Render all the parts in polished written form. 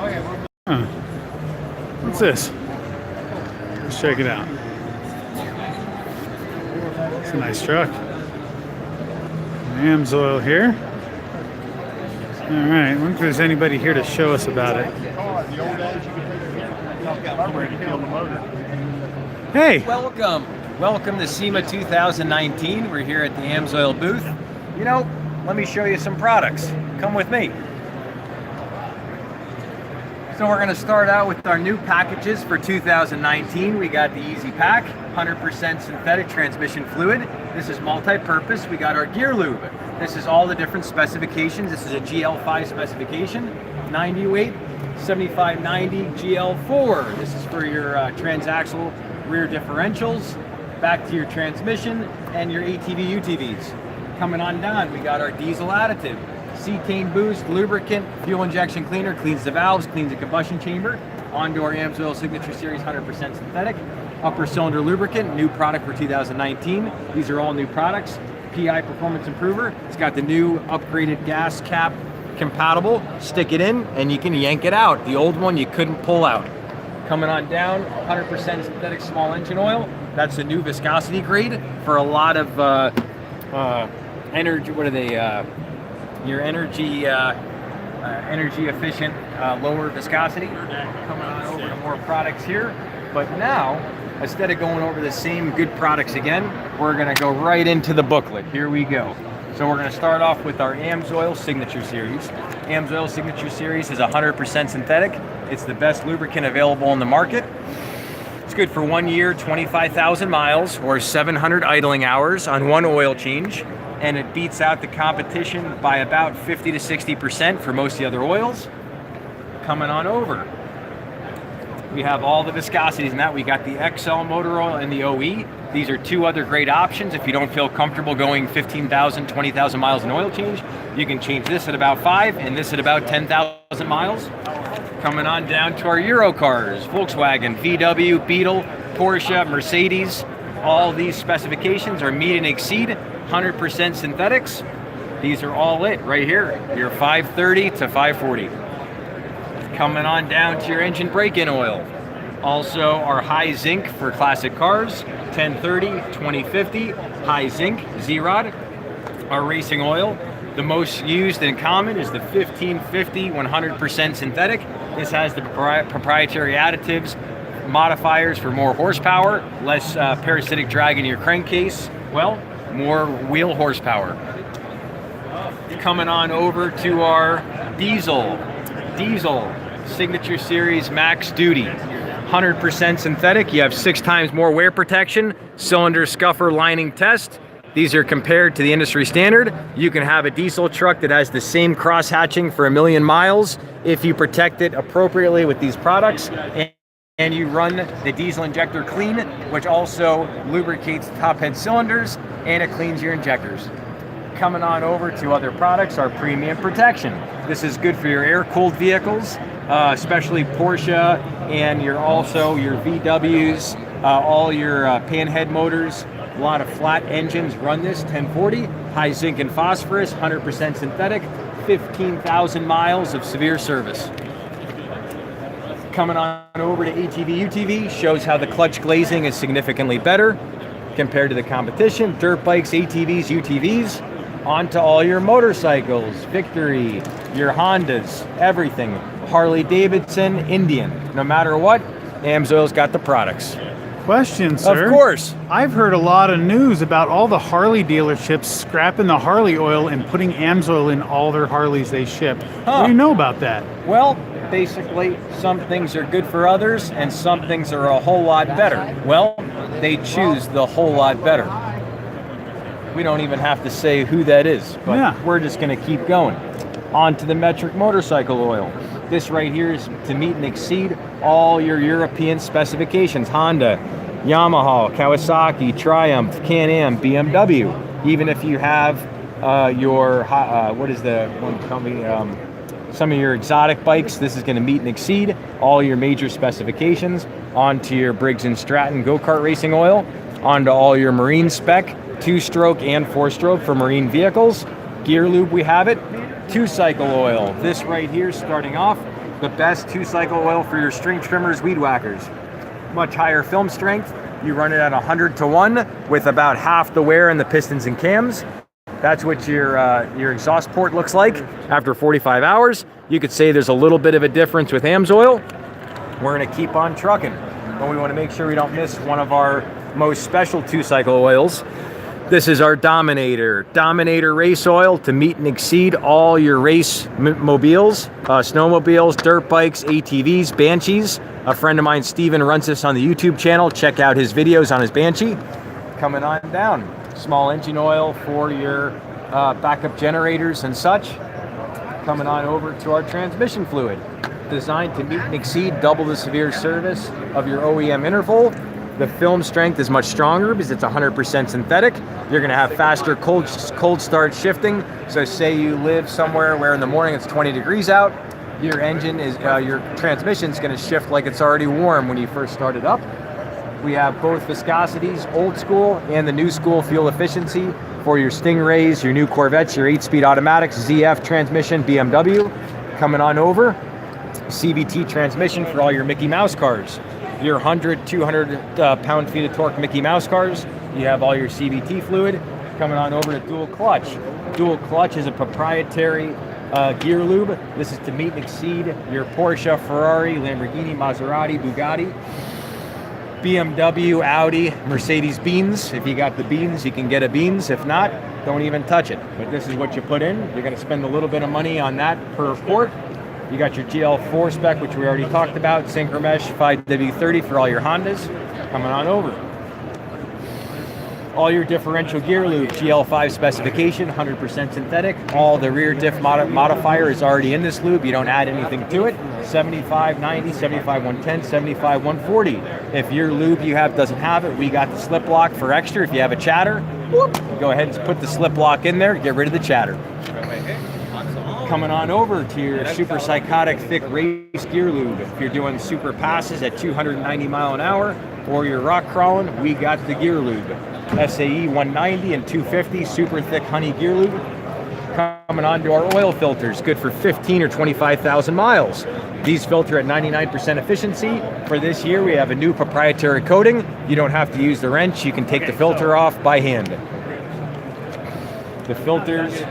Huh. What's this? Let's check it out. It's a nice truck. AMSOIL here. All right, I wonder if there's anybody here to show us about it. Hey! Welcome to SEMA 2019. We're here at the AMSOIL booth. You know, let me show you some products. Come with me. So we're going to start out with our new packages for 2019. We got the Easy Pack, 100% synthetic transmission fluid. This is multi-purpose. We got our Gear Lube. This is all the different specifications. This is a GL5 specification, 90 weight, 7590 GL4. This is for your transaxle rear differentials, back to your transmission, and your ATV UTVs. Coming on down, we got our diesel additive. Cetane boost, lubricant, fuel injection cleaner, cleans the valves, cleans the combustion chamber. Onto our AMSOIL Signature Series 100% synthetic. Upper cylinder lubricant, new product for 2019. These are all new products. PI Performance Improver. It's got the new upgraded gas cap compatible. Stick it in and you can yank it out. The old one you couldn't pull out. Coming on down, 100% synthetic small engine oil. That's the new viscosity grade for a lot of energy. What are they? Your energy efficient, lower viscosity. Coming on over to more products here. But now, instead of going over the same good products again, we're gonna go right into the booklet. Here we go. So we're gonna start off with our AMSOIL Signature Series. AMSOIL Signature Series is 100% synthetic. It's the best lubricant available on the market. It's good for 1 year, 25,000 miles, or 700 idling hours on one oil change. And it beats out the competition by about 50 to 60% for most of the other oils. Coming on over, we have all the viscosities in that. We got the XL motor oil and the OE. These are two other great options. If you don't feel comfortable going 15,000, 20,000 miles in oil change, you can change this at about 5 and this at about 10,000 miles. Coming on down to our Euro cars, Volkswagen, VW, Beetle, Porsche, Mercedes. All these specifications are meet and exceed 100% synthetics. These are all it right here, your 530 to 540. Coming on down to your engine break-in oil. Also our high zinc for classic cars, 1030, 2050, high zinc, Z-Rod. Our racing oil, the most used and common is the 1550, 100% synthetic. This has the proprietary additives, modifiers for more horsepower, less parasitic drag in your crankcase. Well, more wheel horsepower. Coming on over to our diesel Signature Series Max Duty, 100% synthetic. You have 6 times more wear protection, cylinder scuffer lining test. These are compared to the industry standard. You can have a diesel truck that has the same cross hatching for 1 million miles if you protect it appropriately with these products. And you run the diesel injector clean, which also lubricates the top head cylinders and it cleans your injectors. Coming on over to other products, our premium protection. This is good for your air-cooled vehicles, especially Porsche and your VWs, all your panhead motors. A lot of flat engines run this, 1040, high zinc and phosphorus, 100% synthetic, 15,000 miles of severe service. Coming on over to ATV UTV, shows how the clutch glazing is significantly better compared to the competition. Dirt bikes, ATVs, UTVs, onto all your motorcycles, Victory, your Hondas, everything. Harley Davidson, Indian, no matter what, AMSOIL's got the products. Question, sir. Of course. I've heard a lot of news about all the Harley dealerships scrapping the Harley oil and putting AMSOIL in all their Harleys they ship. What do you know about that? Well, basically, some things are good for others and some things are a whole lot better. Well, they choose the whole lot better. We don't even have to say who that is, but we're just going to keep going. On to the metric motorcycle oil. This right here is to meet and exceed all your European specifications. Honda, Yamaha, Kawasaki, Triumph, Can-Am, BMW. Even if you have what is the one company? Some of your exotic bikes, this is going to meet and exceed all your major specifications. Onto your Briggs & Stratton go-kart racing oil. Onto all your marine spec, 2-stroke and 4-stroke for marine vehicles. Gear lube, we have it. 2-cycle oil. This right here, starting off, The best 2-cycle oil for your string trimmers, weed whackers. Much higher film strength. You run it at 100 to 1 with about half the wear in the pistons and cams. That's what your exhaust port looks like after 45 hours. You could say there's a little bit of a difference with AMSOIL. We're gonna keep on trucking, but we wanna make sure we don't miss one of our most special 2-cycle oils. This is our Dominator race oil to meet and exceed all your race mobiles, snowmobiles, dirt bikes, ATVs, Banshees. A friend of mine, Steven, runs this on the YouTube channel. Check out his videos on his Banshee. Coming on down, small engine oil for your backup generators and such. Coming on over to our transmission fluid, designed to meet and exceed double the severe service of your OEM interval. The film strength is much stronger because it's 100% synthetic. You're gonna have faster cold start shifting. So say you live somewhere where in the morning it's 20 degrees out, your engine is, your transmission's gonna shift like it's already warm when you first start it up. We have both viscosities, old school and the new school fuel efficiency for your Stingrays, your new Corvettes, your 8-speed automatics, ZF transmission, BMW. Coming on over, CVT transmission for all your Mickey Mouse cars. Your 100, 200 pound-feet of torque Mickey Mouse cars, you have all your CVT fluid. Coming on over to dual clutch. Dual clutch is a proprietary gear lube. This is to meet and exceed your Porsche, Ferrari, Lamborghini, Maserati, Bugatti, BMW, Audi, Mercedes beans. If you got the beans, you can get a beans. If not, don't even touch it. But this is what you put in. You're gonna spend a little bit of money on that per quart. You got your GL4 spec, which we already talked about, Synchromesh 5W30 for all your Hondas. Coming on over. All your differential gear lube, GL5 specification, 100% synthetic. All the rear diff modifier is already in this lube. You don't add anything to it. 7590, 75110, 75140. If your lube you have doesn't have it, we got the slip lock for extra. If you have a chatter, whoop, go ahead and put the slip lock in there, get rid of the chatter. Coming on over to your super psychotic thick race gear lube. If you're doing super passes at 290 mile an hour or you're rock crawling, we got the gear lube. SAE 190 and 250 super thick honey gear lube. Coming on to our oil filters, good for 15 or 25,000 miles. These filter at 99% efficiency. For this year, we have a new proprietary coating. You don't have to use the wrench. You can take the filter off by hand. The filters,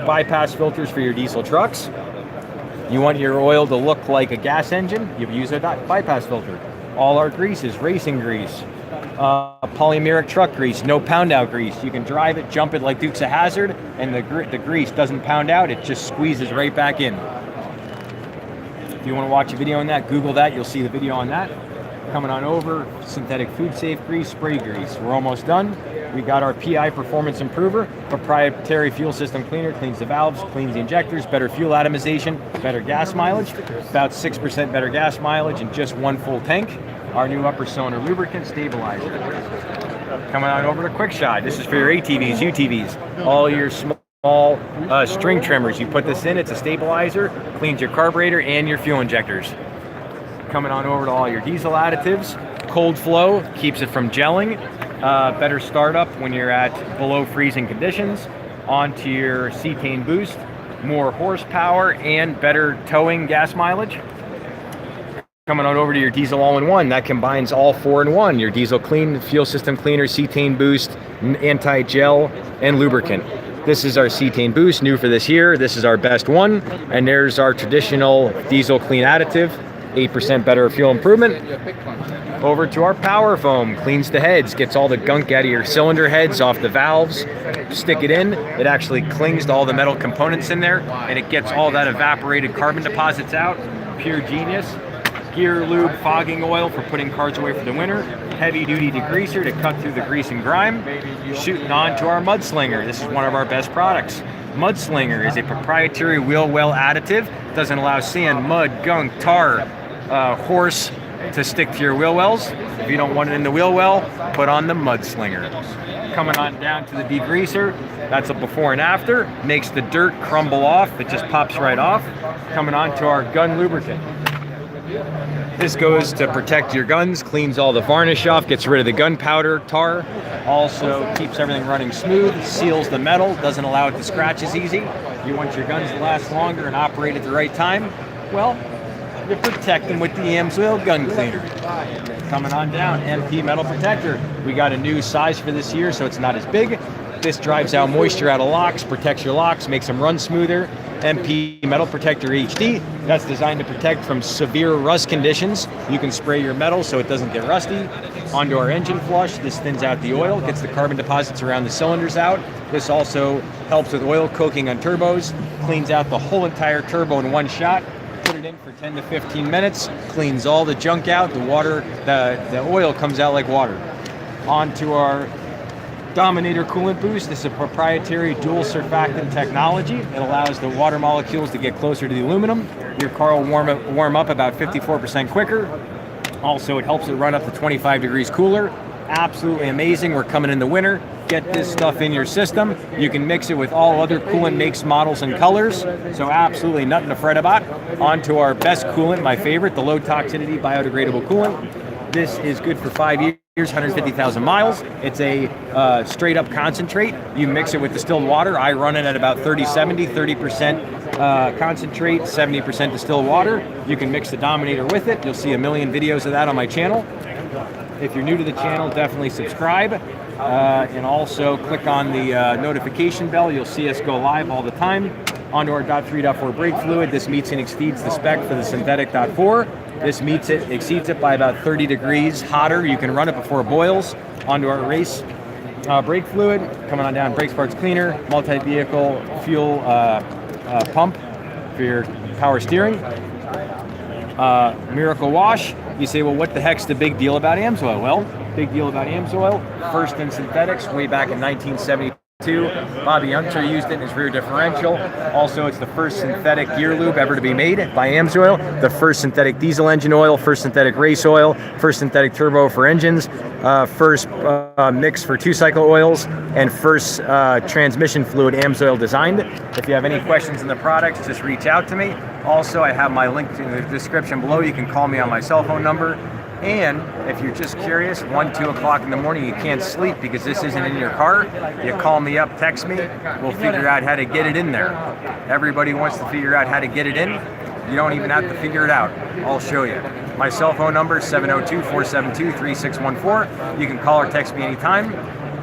bypass filters for your diesel trucks. You want your oil to look like a gas engine, you use a bypass filter. All our grease is racing grease. Polymeric truck grease, no pound out grease. You can drive it, jump it like Dukes of Hazzard, and the grease doesn't pound out, it just squeezes right back in. If you want to watch a video on that, Google that, you'll see the video on that. Coming on over, synthetic food safe grease, spray grease. We're almost done. We got our PI Performance Improver, proprietary fuel system cleaner, cleans the valves, cleans the injectors, better fuel atomization, better gas mileage, about 6% better gas mileage in just one full tank. Our new upper cylinder lubricant stabilizer. Coming on over to Quick Shot. This is for your ATVs, UTVs, all your small string trimmers. You put this in, it's a stabilizer, cleans your carburetor and your fuel injectors. Coming on over to all your diesel additives. Cold flow keeps it from gelling. Better startup when you're at below freezing conditions. Onto your cetane boost, more horsepower and better towing gas mileage. Coming on over to your diesel all-in-one, that combines all 4 in 1. Your diesel clean, fuel system cleaner, cetane boost, anti-gel, and lubricant. This is our cetane boost, new for this year. This is our best one. And there's our traditional diesel clean additive, 8% better fuel improvement. Over to our power foam, cleans the heads, gets all the gunk out of your cylinder heads off the valves. Stick it in, it actually clings to all the metal components in there, and it gets all that evaporated carbon deposits out. Pure genius. Gear lube fogging oil for putting cars away for the winter. Heavy duty degreaser to cut through the grease and grime. Shooting on to our Mudslinger. This is one of our best products. Mudslinger is a proprietary wheel well additive. Doesn't allow sand, mud, gunk, tar, horse to stick to your wheel wells. If you don't want it in the wheel well, put on the Mudslinger. Coming on down to the degreaser, that's a before and after. Makes the dirt crumble off, it just pops right off. Coming on to our gun lubricant. This goes to protect your guns, cleans all the varnish off, gets rid of the gunpowder, tar. Also keeps everything running smooth, seals the metal, doesn't allow it to scratch as easy. You want your guns to last longer and operate at the right time? Well, to protect them with the AMSOIL gun cleaner. Coming on down, MP metal protector. We got a new size for this year, so it's not as big. This drives out moisture out of locks, protects your locks, makes them run smoother. MP Metal Protector HD, that's designed to protect from severe rust conditions. You can spray your metal so it doesn't get rusty. Onto our engine flush, this thins out the oil, gets the carbon deposits around the cylinders out. This also helps with oil coking on turbos, cleans out the whole entire turbo in one shot. Put it in for 10 to 15 minutes, cleans all the junk out, the water, the oil comes out like water. Onto our Dominator coolant boost. This is a proprietary dual surfactant technology. It allows the water molecules to get closer to the aluminum. Your car will warm up about 54% quicker. Also, it helps it run up to 25 degrees cooler. Absolutely amazing. We're coming in the winter. Get this stuff in your system. You can mix it with all other coolant makes, models, and colors. So absolutely nothing to fret about. On to our best coolant, my favorite, the low toxicity biodegradable coolant. This is good for 5 years. 150,000 miles. It's a straight up concentrate. You mix it with distilled water. I run it at about 30-70, 30% concentrate, 70% distilled water. You can mix the Dominator with it. You'll see a million videos of that on my channel. If you're new to the channel, definitely subscribe. And also click on the notification bell. You'll see us go live all the time. Onto our .3.4 brake fluid. This meets and exceeds the spec for the synthetic .4. This exceeds it by about 30 degrees hotter. You can run it before it boils. Onto our race brake fluid. Coming on down, brake parts cleaner, multi-vehicle fuel pump for your power steering. Miracle wash. You say, well, what the heck's the big deal about AMSOIL? Well, big deal about AMSOIL. First in synthetics, way back in 1972. Bobby Hunter used it in his rear differential. Also, it's the first synthetic gear lube ever to be made by AMSOIL, the first synthetic diesel engine oil, first synthetic race oil, first synthetic turbo for engines, first mix for two-cycle oils, and first transmission fluid AMSOIL designed. If you have any questions on the products, just reach out to me. Also, I have my link in the description below. You can call me on my cell phone number. And if you're just curious, 1, 2 o'clock in the morning, you can't sleep because this isn't in your car, you call me up, text me, we'll figure out how to get it in there. Everybody wants to figure out how to get it in. You don't even have to figure it out. I'll show you. My cell phone number is 702-472-3614. You can call or text me anytime.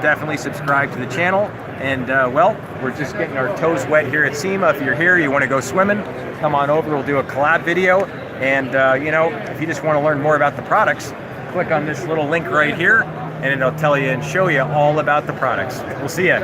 Definitely subscribe to the channel. And well, we're just getting our toes wet here at SEMA. If you're here, you want to go swimming, come on over, we'll do a collab video. And you know, if you just want to learn more about the products, click on this little link right here, and it'll tell you and show you all about the products. We'll see ya.